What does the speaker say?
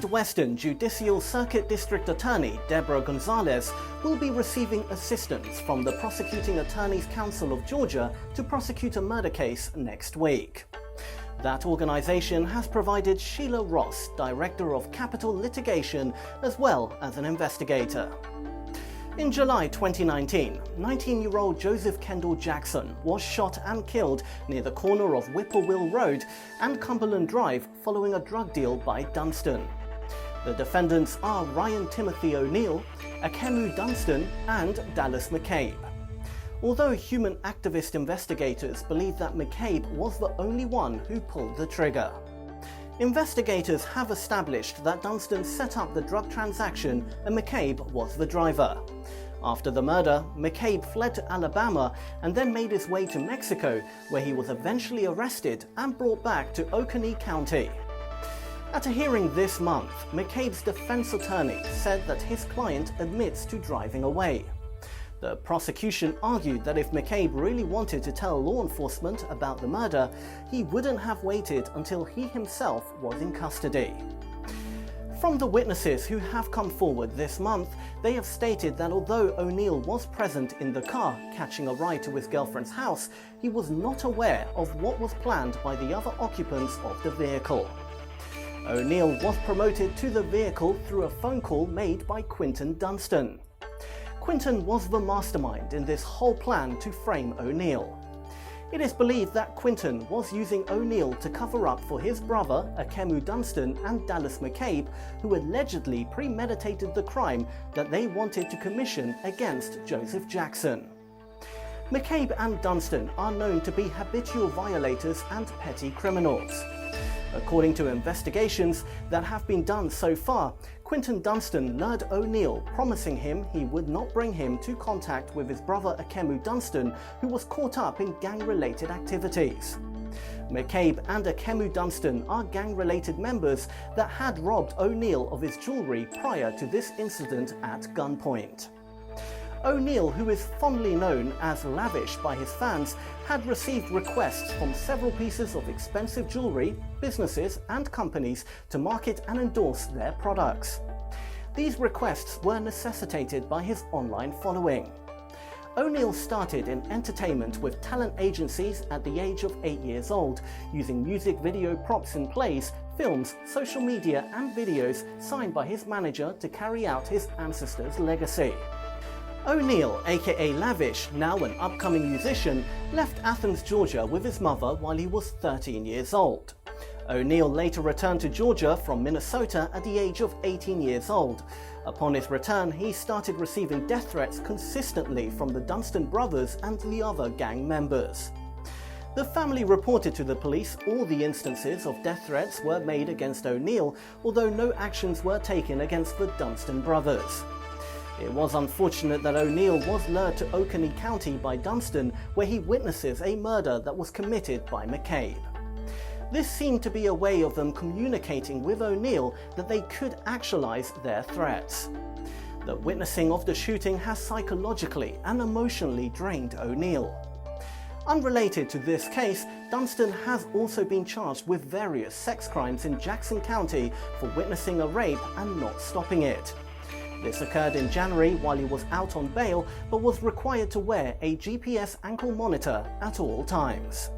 Western Judicial Circuit District Attorney Deborah Gonzalez will be receiving assistance from the Prosecuting Attorneys Council of Georgia to prosecute a murder case next week. That organization has provided Sheila Ross, Director of Capital Litigation, as well as an investigator. In July 2019, 19-year-old Joseph Kendall Jackson was shot and killed near the corner of Whippoorwill Road and Cumberland Drive following a drug deal by Dunstan. The defendants are Ryan Timothy O'Neill, Akemu Dunstan and Dallas McCabe. Although human activist investigators believe that McCabe was the only one who pulled the trigger. Investigators have established that Dunstan set up the drug transaction and McCabe was the driver. After the murder, McCabe fled to Alabama and then made his way to Mexico, where he was eventually arrested and brought back to Oconee County. At a hearing this month, McCabe's defense attorney said that his client admits to driving away. The prosecution argued that if McCabe really wanted to tell law enforcement about the murder, he wouldn't have waited until he himself was in custody. From the witnesses who have come forward this month, they have stated that although O'Neill was present in the car catching a ride to his girlfriend's house, he was not aware of what was planned by the other occupants of the vehicle. O'Neill was promoted to the vehicle through a phone call made by Quinton Dunstan. Quinton was the mastermind in this whole plan to frame O'Neill. It is believed that Quinton was using O'Neill to cover up for his brother, Akemu Dunstan and Dallas McCabe, who allegedly premeditated the crime that they wanted to commission against Joseph Jackson. McCabe and Dunstan are known to be habitual violators and petty criminals. According to investigations that have been done so far, Quinton Dunstan lured O'Neill, promising him he would not bring him to contact with his brother Akemu Dunstan, who was caught up in gang-related activities. McCabe and Akemu Dunstan are gang-related members that had robbed O'Neill of his jewelry prior to this incident at gunpoint. O'Neill, who is fondly known as Lavish by his fans, had received requests from several pieces of expensive jewelry, businesses and companies to market and endorse their products. These requests were necessitated by his online following. O'Neill started in entertainment with talent agencies at the age of 8 years old, using music video props in plays, films, social media and videos signed by his manager to carry out his ancestors' legacy. O'Neill, aka Lavish, now an upcoming musician, left Athens, Georgia with his mother while he was 13 years old. O'Neill later returned to Georgia from Minnesota at the age of 18 years old. Upon his return, he started receiving death threats consistently from the Dunstan brothers and the other gang members. The family reported to the police all the instances of death threats were made against O'Neill, although no actions were taken against the Dunstan brothers. It was unfortunate that O'Neill was lured to Oconee County by Dunstan, where he witnesses a murder that was committed by McCabe. This seemed to be a way of them communicating with O'Neill that they could actualize their threats. The witnessing of the shooting has psychologically and emotionally drained O'Neill. Unrelated to this case, Dunstan has also been charged with various sex crimes in Jackson County for witnessing a rape and not stopping it. This occurred in January while he was out on bail, but was required to wear a GPS ankle monitor at all times.